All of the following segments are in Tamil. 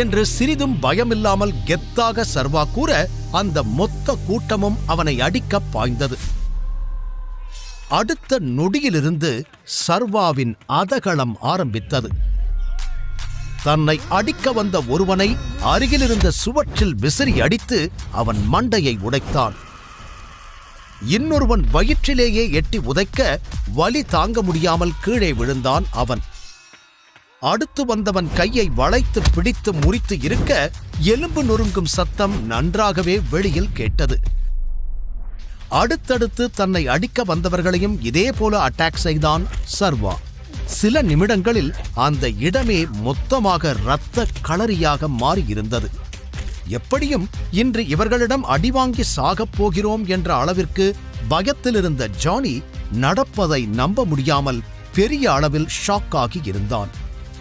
என்று சிறிதும் பயமில்லாமல் கெத்தாக சர்வா கூற அந்த மொத்த கூட்டமும் அவனை அடிக்க பாய்ந்தது. அடுத்த நொடியிலிருந்து சர்வாவின் அதகளம் ஆரம்பித்தது. தன்னை அடிக்க வந்த ஒருவனை அருகிலிருந்த சுவற்றில் விசிறி அடித்து அவன் மண்டையை உடைத்தான். இன்னொருவன் வயிற்றிலேயே எட்டி உதைக்க வலி தாங்க முடியாமல் கீழே விழுந்தான் அவன். அடுத்து வந்தவன் கையை வளைத்து பிடித்து முறித்து இருக்க எலும்பு நொறுங்கும் சத்தம் நன்றாகவே வெளியில் கேட்டது. அடுத்தடுத்து தன்னை அடிக்க வந்தவர்களையும் இதே போல அட்டாக் செய்தான் சர்வா. சில நிமிடங்களில் அந்த இடமே மொத்தமாக இரத்த களரியாக மாறியிருந்தது. எப்படியும் இன்று இவர்களிடம் அடிவாங்கி சாகப் போகிறோம் என்ற அளவிற்கு பயத்தில் இருந்த ஜானி நடப்பதை நம்ப முடியாமல் பெரிய அளவில் ஷாக் ஆகி இருந்தான்.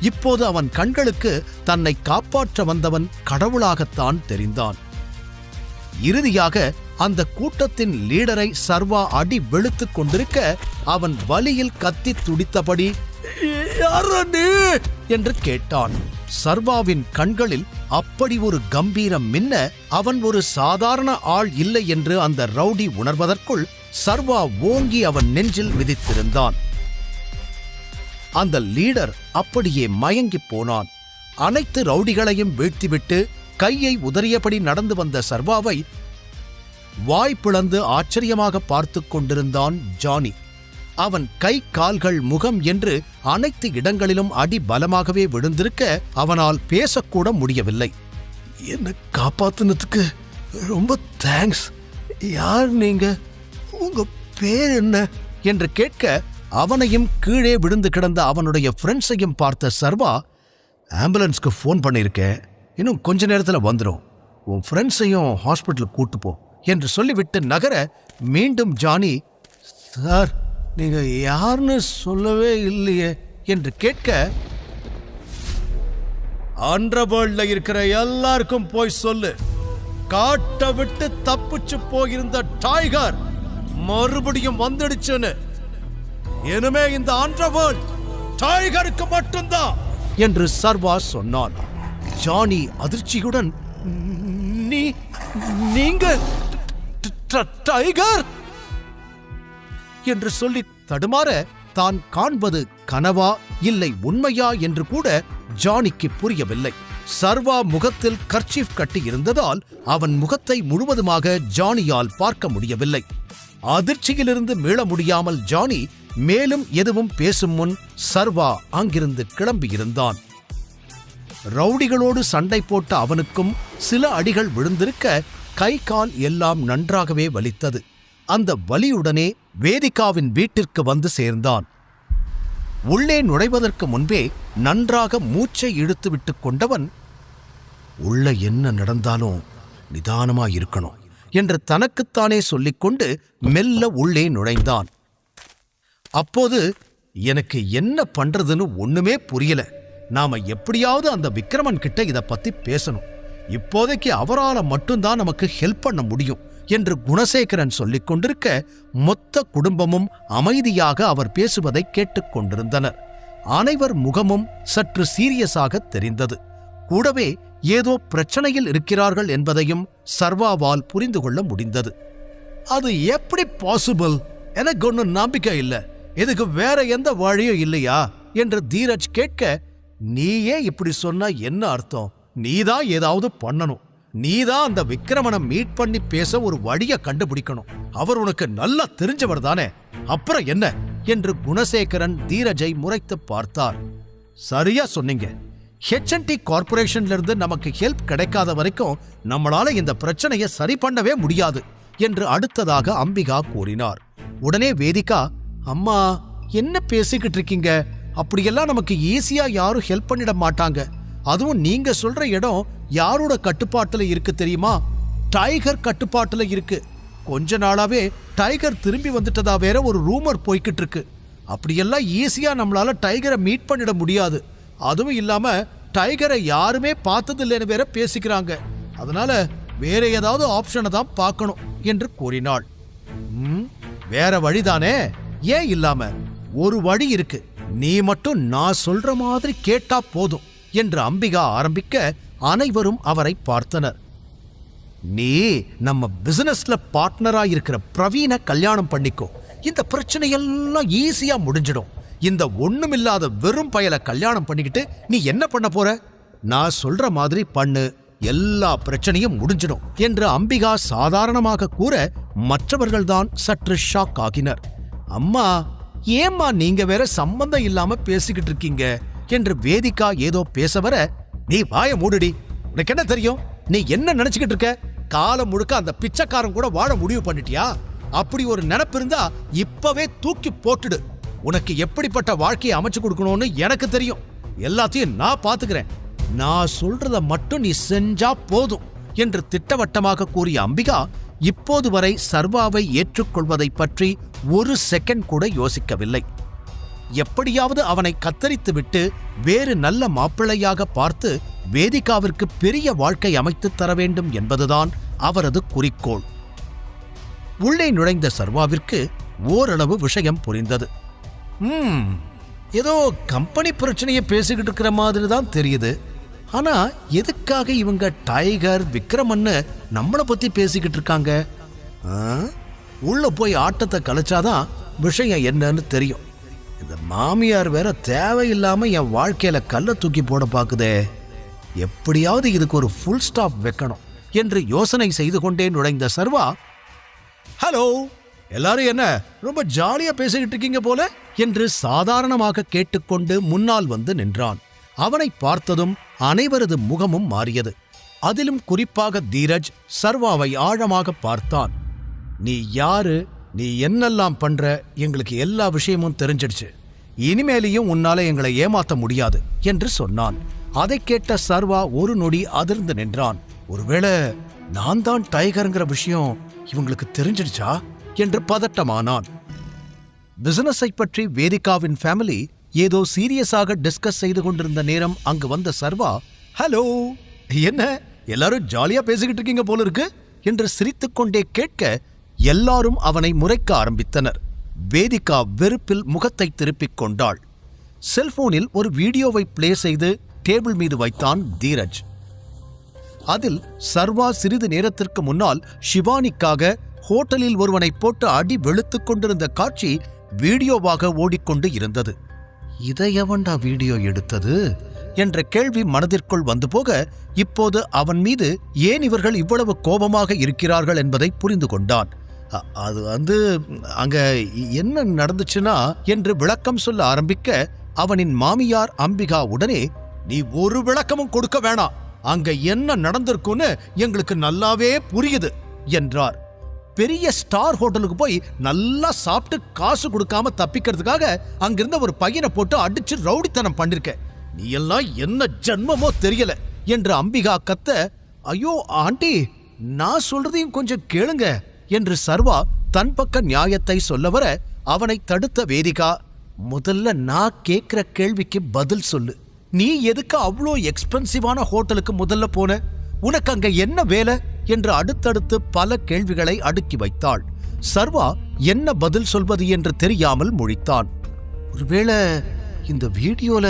இப்போது அவன் கண்களுக்கு தன்னை காப்பாற்ற வந்தவன் கடவுளாகத்தான் தெரிந்தான். இறுதியாக அந்த கூட்டத்தின் லீடரை சர்வா அடி வெளுத்துக் கொண்டிருக்க அவன் வலியில் கத்தி துடித்தபடி யாரே என்று கேட்டான். சர்வாவின் கண்களில் அப்படி ஒரு கம்பீரம் மின்ன அவன் ஒரு சாதாரண ஆள் இல்லை என்று அந்த ரவுடி உணர்வதற்குள் சர்வா ஓங்கி அவன் நெஞ்சில் மிதித்திருந்தான். அந்த லீடர் அப்படியே மயங்கி போனான். அனைத்து ரவுடிகளையும் வீழ்த்திவிட்டு கையை உதறியபடி நடந்து வந்த சர்வாவை வாய் பிளந்து ஆச்சரியமாக பார்த்து கொண்டிருந்தான் ஜானி. அவன் கை கால்கள் முகம் என்று அனைத்து இடங்களிலும் அடி பலமாகவே விழுந்திருக்க அவனால் பேசக்கூட முடியவில்லை. என்ன காப்பாத்துனதுக்கு ரொம்ப தேங்க்ஸ். யார் நீங்க? உங்க பேர் என்ன என்று கேட்க அவனையும் கீழே விழுந்து கிடந்த அவனுடைய ஃப்ரெண்ட்ஸையும் பார்த்த சர்வா, ஆம்புலன்ஸ்க்கு ஃபோன் பண்ணியிருக்கேன், இன்னும் கொஞ்ச நேரத்தில் வந்துடும், உன் ஃப்ரெண்ட்ஸையும் ஹாஸ்பிட்டலுக்கு கூட்டு போ என்று சொல்லிவிட்டு நகர மீண்டும் ஜானி, சார் நீங்க யாருன்னு சொல்லவே இல்லையே என்று கேட்க, அண்டர்வேர்ல்ட்ல இருக்கிற எல்லாருக்கும் போய் சொல்லு, காட்டை விட்டு தப்பிச்சு போயிருந்த டைகர் மறுபடியும் வந்துடுச்சுன்னு. இனிமே இந்த அண்டர்வேர்ல்ட் டைகருக்கு மட்டும்தான் என்று சர்வா சொன்னான். ஜானி அதிர்ச்சியுடன், நீங்க டைகர் என்று சொல்லி தடுமாற தான் காண்பது கனவா இல்லை உண்மையா என்று கூட ஜானிக்கு புரியவில்லை. சர்வா முகத்தில் கர்ச்சீஃப் கட்டி இருந்ததால் அவன் முகத்தை முழுவதுமாக ஜானியால் பார்க்க முடியவில்லை. அதிர்ச்சியிலிருந்து மீள முடியாமல் ஜானி மேலும் எதுவும் பேசும் முன் சர்வா அங்கிருந்து கிளம்பியிருந்தான். ரவுடிகளோடு சண்டை போட்ட அவனுக்கும் சில அடிகள் விழுந்திருக்க கை கால் எல்லாம் நன்றாகவே வலித்தது. அந்த வலியுடனே வேதிகாவின் வீட்டிற்கு வந்து சேர்ந்தான். உள்ளே நுழைவதற்கு முன்பே நன்றாக மூச்சை இழுத்து விட்டு கொண்டவன், உள்ள என்ன நடந்தாலும் நிதானமாயிருக்கணும் என்று தனக்குத்தானே சொல்லிக்கொண்டு மெல்ல உள்ளே நுழைந்தான். அப்போது, எனக்கு என்ன பண்றதுன்னு ஒண்ணுமே புரியல, நாம எப்படியாவது அந்த விக்ரமன் கிட்ட இத பத்தி பேசணும், இப்போதைக்கு அவரால மட்டும்தான் நமக்கு ஹெல்ப் பண்ண முடியும் என்று குணசேகரன் சொல்லிக் கொண்டிருக்க மொத்த குடும்பமும் அமைதியாக அவர் பேசுவதை கேட்டுக்கொண்டிருந்தனர். அனைவர் முகமும் சற்று சீரியஸாக தெரிந்தது. கூடவே ஏதோ பிரச்சனையில் இருக்கிறார்கள் என்பதையும் சர்வாவால் புரிந்து கொள்ள முடிந்தது. அது எப்படி பாசிபிள்? எனக்கு ஒன்னும் நம்பிக்கை இல்லை, இதுக்கு வேற எந்த வழியும் இல்லையா என்று தீரஜ் கேட்க, நீயே இப்படி சொன்னா என்ன அர்த்தம்? நீதான் ஏதாவது பண்ணணும், நீதான் அந்த விக்ரமனை மீட் பண்ணி பேச ஒரு வழியை கண்டுபிடிக்கணும், அவர் உனக்கு நல்லா தெரிஞ்சவர் தானே, அப்புறம் என்ன என்று குணசேகரன் தீரஜை முறைத்து பார்த்தார். சரியா சொன்னீங்க, H&T கார்ப்பரேஷன்ல இருந்து நமக்கு ஹெல்ப் கிடைக்காத வரைக்கும் நம்மளால இந்த பிரச்சனையை சரி பண்ணவே முடியாது என்று அடுத்ததாக அம்பிகா கூறினார். உடனே வேதிகா, அம்மா என்ன பேசிக்கிட்டு இருக்கீங்க? அப்படியெல்லாம் நமக்கு ஈஸியா யாரும் ஹெல்ப் பண்ணிட மாட்டாங்க. அதுவும் நீங்க சொல்ற இடம் யாரோட கட்டுப்பாட்டுல இருக்கு தெரியுமா? டைகர் கட்டுப்பாட்டுல இருக்கு. கொஞ்ச நாளாவே டைகர் திரும்பி வந்துட்டதா வேற ஒரு ரூமர் போய்கிட்டு இருக்கு. அப்படியெல்லாம் ஈஸியா நம்மளால டைகரை மீட் பண்ணிட முடியாது. அதுவும் இல்லாம டைகரை யாருமே பார்த்ததில்லைன்னு வேற பேசிக்கிறாங்க. அதனால வேற ஏதாவது ஆப்ஷனை தான் பார்க்கணும் என்று கூறினாள். வேற வழிதானே, ஏன் இல்லாம? ஒரு வழி இருக்கு, நீ மட்டும் நான் சொல்ற மாதிரி கேட்டா போதும் என்று அம்பிகா ஆரம்பிக்க அனைவரும் அவரை பார்த்தனர். நீ நம்ம பிசினஸ்ல பார்ட்னரா இருக்கிற பிரவீனை கல்யாணம் பண்ணிக்கோ, இந்த பிரச்சனையெல்லாம் ஈஸியா முடிஞ்சிடும். இந்த ஒண்ணுமில்லாத வெறும் பயலை கல்யாணம் பண்ணிக்கிட்டு நீ என்ன பண்ண போற? நான் சொல்ற மாதிரி பண்ணு, எல்லா பிரச்சனையும் முடிஞ்சிடும் என்று அம்பிகா சாதாரணமாக கூற மற்றவர்கள்தான் சற்று ஷாக் ஆகினர். அம்மா, ஏம்மா நீங்க வேற சம்பந்தம் இல்லாம பேசிக்கிட்டு இருக்கீங்க என்று வேதிகா ஏதோ பேச வர, நீ வாய மூடுடி, உனக்கு என்ன தெரியும்? நீ என்ன நினைச்சுக்கிட்டு இருக்க? காலம் முழுக்க அந்த பிச்சைக்காரன் கூட வாழ முடிவு பண்ணிட்டியா? அப்படி ஒரு நினைப்பு இருந்தா இப்பவே தூக்கி போட்டுடு. உனக்கு எப்படிப்பட்ட வாழ்க்கையை அமைச்சு கொடுக்கணும்னு எனக்கு தெரியும். எல்லாத்தையும் நான் பாத்துக்கிறேன். நான் சொல்றத மட்டும் நீ செஞ்சா போதும் என்று திட்டவட்டமாக கூறிய அம்பிகா இப்போது வரை சர்வாவை ஏற்றுக்கொள்வதை பற்றி ஒரு செகண்ட் கூட யோசிக்கவில்லை. எப்படியாவது அவனை கத்தரித்துவிட்டு வேறு நல்ல மாப்பிள்ளையாக பார்த்து வேதிகாவிற்கு பெரிய வாழ்க்கை அமைத்து தர வேண்டும் என்பதுதான் அவரது குறிக்கோள். உள்ளே நுழைந்த சர்வாவிற்கு ஓரளவு விஷயம் புரிந்தது. ஏதோ கம்பெனி பிரச்சனையை பேசிக்கிட்டு இருக்கிற மாதிரி தான் தெரியுது. ஆனா எதுக்காக இவங்க டைகர் விக்ரமன்னு நம்மளை பத்தி பேசிக்கிட்டு இருக்காங்க? உள்ள போய் ஆட்டத்தை கலைச்சாதான் விஷயம் என்னன்னு தெரியும். இந்த மாமியார் வேற தேவையில்லாம என் வாழ்க்கையில கல்ல தூக்கி போட பாக்குதே. எப்படியாவது இதுக்கு ஒரு ஃபுல் ஸ்டாப் வைக்கணும் என்று யோசனை செய்து கொண்டே நுழைந்த சர்வா, ஹலோ, எல்லாரும் என்ன ரொம்ப ஜாலியா பேசிக்கிட்டு இருக்கீங்க போல என்று சாதாரணமாக கேட்டுக்கொண்டு முன்னால் வந்து நின்றான். அவனை பார்த்ததும் அனைவரது முகமும் மாறியது. அதிலும் குறிப்பாக தீரஜ் சர்வாவை ஆழமாக பார்த்தான். நீ யாரு, நீ என்னெல்லாம் பண்ற, எங்களுக்கு எல்லா விஷயமும் தெரிஞ்சிடுச்சு. இனிமேலையும் உன்னால எங்களை ஏமாத்த முடியாது என்று சொன்னான். அதை கேட்ட சர்வா ஒரு நொடி அதிர்ந்து நின்றான். ஒருவேளை நான் தான் டைகர்ங்கிற விஷயம் இவங்களுக்கு தெரிஞ்சிடுச்சா என்று பதட்டமானான். பிசினஸை பற்றி வேதிகாவின் ஃபேமிலி ஏதோ சீரியஸாக டிஸ்கஸ் செய்து கொண்டிருந்த நேரம் அங்கு வந்த சர்வா, ஹலோ, என்ன எல்லாரும் ஜாலியா பேசிக்கிட்டு இருக்கீங்க போல இருக்கு என்று சிரித்துக்கொண்டே கேட்க எல்லாரும் அவனை முறைக்க ஆரம்பித்தனர். வேதிகா வெறுப்பில் முகத்தை திருப்பிக் கொண்டாள். செல்போனில் ஒரு வீடியோவை பிளே செய்து டேபிள் மீது வைத்தான் தீரஜ். அதில் சர்வா சிறிது நேரத்திற்கு முன்னால் ஷிவானிக்காக ஹோட்டலில் ஒருவனை போட்டு அடி வெளுத்துக் கொண்டிருந்த காட்சி வீடியோவாக ஓடிக்கொண்டு இருந்தது. இதை எவன்டா வீடியோ எடுத்தது என்ற கேள்வி மனதிற்குள் வந்து போக, இப்போது அவன் மீது ஏன் இவர்கள் இவ்வளவு கோபமாக இருக்கிறார்கள் என்பதை புரிந்து கொண்டான். அது அங்க என்ன நடந்துச்சுன்னா என்று விளக்கம் சொல்ல ஆரம்பிக்க, அவனின் மாமியார் அம்பிகா உடனே, நீ ஒரு விளக்கமும் கொடுக்க வேணாம், அங்க என்ன நடந்திருக்குன்னு எங்களுக்கு நல்லாவே புரியுது என்றார். பெரிய ஸ்டார் ஹோட்டலுக்கு போய் நல்லா சாப்பிட்டு காசு கொடுக்காம தப்பிக்கிறதுக்காக அங்கிருந்த ஒரு பையனை போட்டு அடிச்சு ரவுடித்தனம் பண்ணிருக்க. நீ எல்லாம் என்ன ஜன்மமோ தெரியல என்று அம்பிகா கத்த, ஐயோ ஆண்டி, நான் சொல்றதையும் கொஞ்சம் கேளுங்க என்று சர்வா தன் பக்க நியாயத்தை சொல்ல வர, அவனை தடுத்த வேதிகா, முதல்ல நான் கேட்கிற கேள்விக்கு பதில் சொல்லு. நீ எதுக்கு அவ்வளோ எக்ஸ்பென்சிவான ஹோட்டலுக்கு முதல்ல போன? உனக்கு அங்க என்ன வேலை என்று அடுத்தடுத்து பல கேள்விகளை அடுக்கி வைத்தாள். சர்வா என்ன பதில் சொல்வது என்று தெரியாமல் முழித்தான். ஒருவேளை இந்த வீடியோல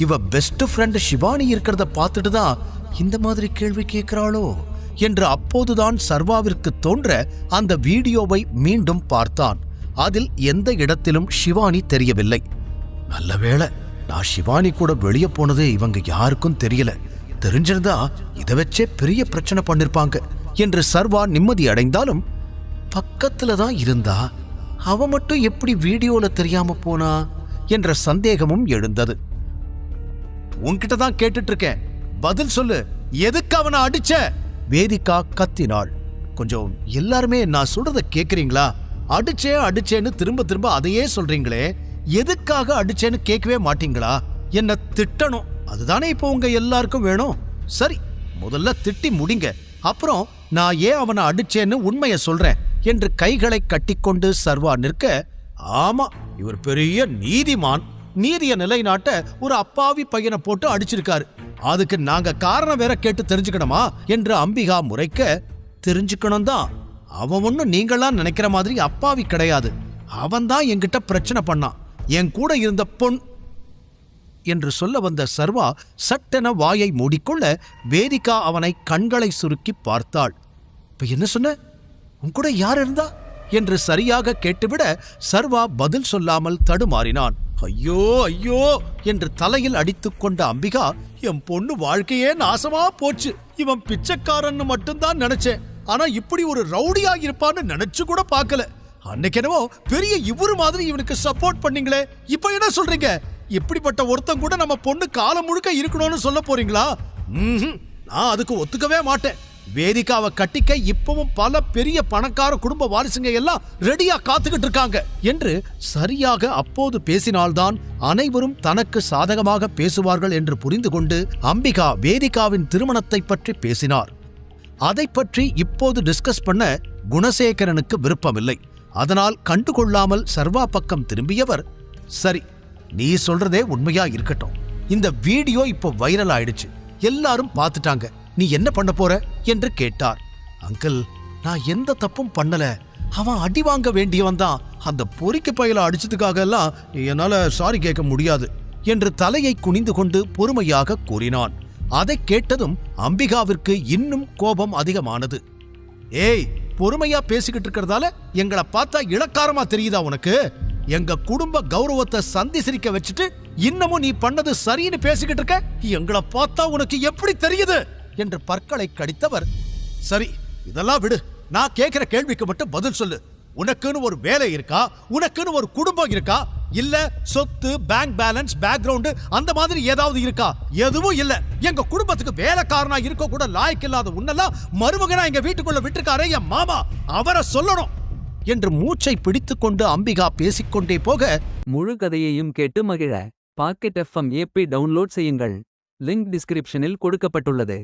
இவ பெஸ்ட் ஃப்ரெண்ட் ஷிவானி இருக்கிறத பார்த்துட்டு தான் இந்த மாதிரி கேள்வி கேட்கிறாளோ என்று அப்போதுதான் சர்வாவிற்கு தோன்ற அந்த வீடியோவை மீண்டும் பார்த்தான். அதில் எந்த இடத்திலும் ஷிவானி தெரியவில்லை. நல்ல வேளை நான் ஷிவானி கூட வெளியே போனது இவங்க யாருக்கும் தெரியல. தெரிஞ்சிருந்தா இதை வச்சே பெரிய பிரச்சனை பண்ணிருப்பாங்க என்று சர்வா நிம்மதி அடைந்தாலும், பக்கத்துல தான் இருந்தா அவ மட்டும் எப்படி வீடியோல தெரியாம போனா என்ற சந்தேகமும் எழுந்தது. உன்கிட்ட தான் கேட்டுட்டு இருக்கேன், பதில் சொல்லு, எதுக்கு அவனை அடிச்ச? வேதிகா கத்தினாள். கொஞ்சம் எல்லாருமே நான் சொல்றத கேக்குறீங்களா? அடிச்சேன்னு திரும்ப திரும்ப அதையே சொல்றீங்களே, எதுக்காக அடிச்சேன்னு கேட்கவே மாட்டீங்களா? என்ன திட்டணும், அதுதானே இப்போ உங்க எல்லாருக்கும் வேணும். சரி, முதல்ல திட்டி முடிங்க, அப்புறம் நான் ஏன் அவனை அடிச்சேன்னு உண்மையை சொல்றேன் என்று கைகளை கட்டிக்கொண்டு சர்வா நிற்க, ஆமா, இவர் பெரிய நீதிமான், நீதியை நிலைநாட்ட ஒரு அப்பாவி பையனை போட்டு அடிச்சிருக்காரு, அதுக்கு நாங்க காரணம் வேற கேட்டு தெரிஞ்சுக்கணுமா என்று அம்பிகா முறைக்க, தெரிஞ்சுக்கணும் தான், அவன் ஒன்னும் நீங்களாம் நினைக்கிற மாதிரி அப்பாவி கிடையாது, அவன் தான் என்கிட்ட பிரச்சனை பண்ணான், என் கூட இருந்த பொன். என்று சொல்ல வந்த சர்வா சட்டென வாயை மூடிக்கொள்ள வேதிகா அவனை கண்களை சுருக்கி பார்த்தாள். இப்ப என்ன சொன்ன? உன் கூட யார் இருந்தா என்று சரியாக கேட்டுவிட சர்வா பதில் சொல்லாமல் தடுமாறினான். ஐயோ ஐயோ என்று தலையில் அடித்துக்கொண்ட அம்பிகா, என் பொண்ணு வாழ்க்கையே நாசமா போச்சு. இவன் பிச்சைக்காரன்னு மட்டும்தான் நினைச்சேன். ஆனா இப்படி ஒரு ரவுடியா இருப்பான்னு நினைச்சு கூட பார்க்கல. அன்னைக்கு என்னவோ பெரிய இவரு மாதிரி இவனுக்கு சப்போர்ட் பண்ணீங்களே, இப்ப என்ன சொல்றீங்க? இப்படிப்பட்ட ஒருத்தன் கூட நம்ம பொண்ணு காலம் முழுக்க இருக்கணும்னு சொல்ல போறீங்களா? நான் அதுக்கு ஒத்துக்கவே மாட்டேன். வேதிகாவை கட்டிக்க இப்பவும் பல பெரிய பணக்கார குடும்ப வாரிசுங்க எல்லாம் ரெடியா காத்துக்கிட்டு இருக்காங்க என்று சரியாக அப்போது பேசினால்தான் அனைவரும் தனக்கு சாதகமாக பேசுவார்கள் என்று புரிந்து கொண்டு அம்பிகா வேதிகாவின் திருமணத்தை பற்றி பேசினார். அதை பற்றி இப்போது டிஸ்கஸ் பண்ண குணசேகரனுக்கு விருப்பமில்லை. அதனால் கண்டுகொள்ளாமல் சர்வா பக்கம் திரும்பியவர், சரி நீ சொல்றதே உண்மையா இருக்கட்டும். இந்த வீடியோ இப்போ வைரல் ஆயிடுச்சு, எல்லாரும் பார்த்துட்டாங்க. நீ என்ன பண்ண போற என்று கேட்டார். அங்கிள், நான் எந்த தப்பும் பண்ணல. அவன் அடி வாங்க வேண்டியவன் தான். அந்த பொறிக்கு பையில அடிச்சதுக்காக எல்லாம் என்னால சாரி கேட்க முடியாது என்று தலையை குனிந்து கொண்டு பொறுமையாக கூறினான். அதை கேட்டதும் அம்பிகாவிற்கு இன்னும் கோபம் அதிகமானது. ஏய், பொறுமையா பேசிக்கிட்டு இருக்கிறதால எங்களை பார்த்தா இளக்காரமா தெரியுதா உனக்கு? எங்க குடும்ப கௌரவத்தை சந்தி சிரிக்க வச்சுட்டு இன்னமும் நீ பண்ணது சரின்னு பேசிக்கிட்டு இருக்க. எங்களை பார்த்தா உனக்கு எப்படி தெரியுது என்று பற்களை கடித்தவர், சரி இதெல்லாம் விடு, நான் கேட்கிற கேள்விக்கு மட்டும் பதில் சொல்லு. உனக்குன்னு ஒரு வேலை இருக்கா? உனக்குன்னு ஒரு குடும்பம் இருக்கா? இல்ல சொத்து, பேங்க் பேலன்ஸ், பேக்ரவுண்ட் அந்த மாதிரி ஏதாவது இருக்கா? எதுவும் இல்ல. எங்க குடும்பத்துக்கு வேலைக்காரனா இருக்க கூட லாய்க்கு இல்லாத உன்னெல்லாம் மருமகனா எங்க வீட்டுக்குள்ள விட்டுருக்காரே என் மாமா, அவரை சொல்லணும் என்று மூச்சை பிடித்துக்கொண்டு அம்பிகா பேசிக்கொண்டே போக, முழு கதையையும் கேட்டு மகிழ பாக்கெட் FM ஆப்பை டவுன்லோட் செய்யுங்கள். லிங்க் டிஸ்கிரிப்ஷனில் கொடுக்கப்பட்டுள்ளது.